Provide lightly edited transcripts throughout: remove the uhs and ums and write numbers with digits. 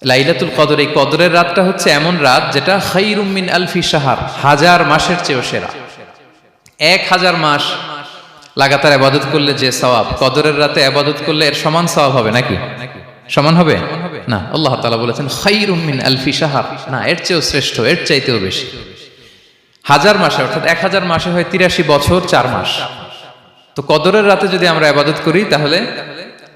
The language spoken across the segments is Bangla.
লাইলাতুল কদর, এই কদরের রাতটা হচ্ছে এমন রাত যেটা খায়রুম মিন আলফি শাহর, 1000 মাসের চেয়েও সেরা। 1000 মাস লাগাতার ইবাদত করলে যে সওয়াব, কদরের রাতে ইবাদত করলে এর সমান সওয়াব হবে নাকি? সমান হবে না। আল্লাহ তাআলা বলেছেন খায়রুম মিন আলফি শাহর, না, এর চেয়েও শ্রেষ্ঠ, এর চাইতেও বেশি। 1000 মাসে, অর্থাৎ 1000 মাসে হয় 83 বছর 4 মাস। তো কদরের রাতে যদি আমরা ইবাদত করি তাহলে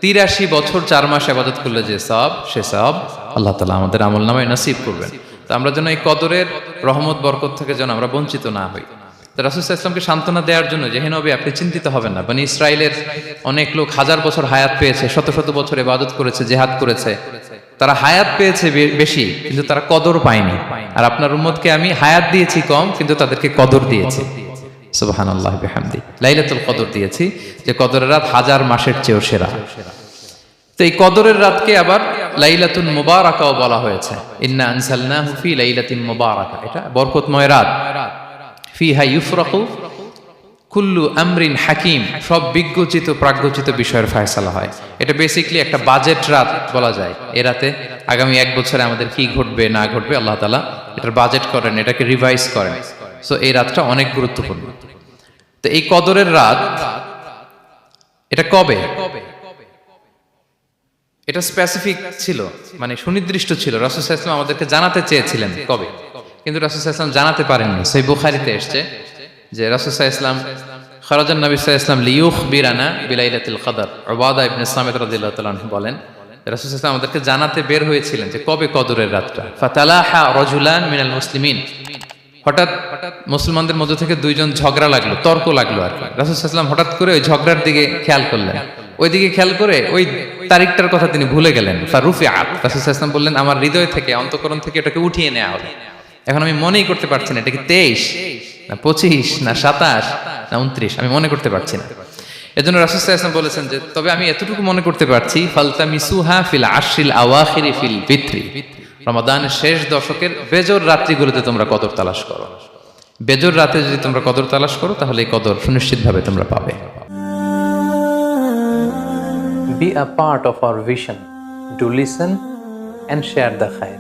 83 বছর 4 মাস ইবাদত করলে যে সওয়াব, সে সওয়াব আল্লাহ তাআলা আমাদের আমলনামায় নসিব করবেন। তো আমরা যেন এই কদরের রহমত বরকত থেকে যেন আমরা বঞ্চিত না হই। তো রাসূল সাল্লাল্লাহু আলাইহি ওয়াসাল্লামকে সান্ত্বনা দেওয়ার জন্য যে হে নবী আপনি চিন্তিত হবেন না, বনি ইসরাইলের অনেক লোক 1000 বছর হায়াত পেয়েছে, শত শত বছর ইবাদত করেছে, জিহাদ করেছে, তারা হায়াত পেয়েছে বেশি কিন্তু তারা কদর পায়নি। আর আপনার উম্মতকে আমি হায়াত দিয়েছি কম কিন্তু তাদেরকে কদর দিয়েছি। সুবহানাল্লাহ বিহামদি, লাইলাতুল কদর দিয়েছি, যে কদরের রাত 1000 মাসের চেয়েও সেরা। তো এই কদরের রাতকে আবার লাইলাতুল মুবারাকাও বলা হয়েছে। ইন্না আনসালনাহু ফি লাইলাতিন মুবারাকা, এটা বরকতময় রাত। ফিহা ইউফরাকু কুল্লু আমরিন হাকিম, সব বিজ্ঞচিত প্রাজ্ঞচিত বিষয়ের ফয়সালা হয়। এটা বেসিক্যালি একটা বাজেট রাত বলা যায়। এ রাতে আগামী 1 বছরে আমাদের কি ঘটবে না ঘটবে আল্লাহ তাআলা এটার বাজেট করেন, এটাকে রিভাইজ করেন। সো এই রাতটা অনেক গুরুত্বপূর্ণ। তো এই কদরের রাত এটা কবে? এটা স্পেসিফিক ছিল, মানে সুনির্দিষ্ট ছিল। রাসূল সাল্লাল্লাহু আলাইহি ওয়াসাল্লাম আমাদেরকে জানাতে চেয়েছিলেন কবে, কিন্তু রাসূল সাল্লাল্লাহু আলাইহি ওয়াসাল্লাম জানাতে পারেননি। সহিহ বুখারীতে এসেছে যে রাসূল সাল্লাল্লাহু আলাইহি ওয়াসাল্লাম খারাজান নবী সাল্লাল্লাহু আলাইহি ওয়াসাল্লাম লিয়ুখবিরানা বিলাইলাতিল কদর। উবাদা ইবনে সামিত রাদিয়াল্লাহু তাআলা আনহু বলেন রাসূল সাল্লাল্লাহু আলাইহি ওয়াসাল্লাম আমাদেরকে জানাতে বের হয়েছিলেন যে কবে কদরের রাতটা। ফাতালাহা রাজুলান মিনাল মুসলিমিন, হঠাৎ মুসলমানদের মধ্য থেকে দুইজন ঝগড়া লাগলো, তর্ক লাগলো আর কি। রাসূল সাল্লাল্লাহু আলাইহি ওয়াসাল্লাম হঠাৎ করে ওই ঝগড়ার দিকে খেয়াল করলেন, ওইদিকে খেয়াল করে ওই তারিখটার কথা তিনি ভুলে গেলেন। ফারুফিআত, রাসূল সাল্লাল্লাহু আলাইহি ওয়াসাল্লাম বললেন আমার হৃদয় থেকে, অন্তঃকরণ থেকে এটাকে উঠিয়ে নেওয়া হলো। এখন আমি মনেই করতে পারছি না এটা কি 23 না 25 না 27 না 29, আমি মনে করতে পারছি না। এজন্য রাসূল সাল্লাল্লাহু আলাইহি ওয়াসাল্লাম বলেছেন যে তবে আমি এতটুকু মনে করতে পারছি, ফালতামিসুহা ফিল আশরিল আওয়াখিরি ফিল বিত্রি, রমাদানের শেষ দশকের বেজর রাত্রিগুলোতে তোমরা কদর তালাশ করো। বেজর রাতে যদি তোমরা কদর তালাশ করো তাহলে এই কদর সুনিশ্চিতভাবে তোমরা পাবে। Be a part of our vision. Do listen and share the khair.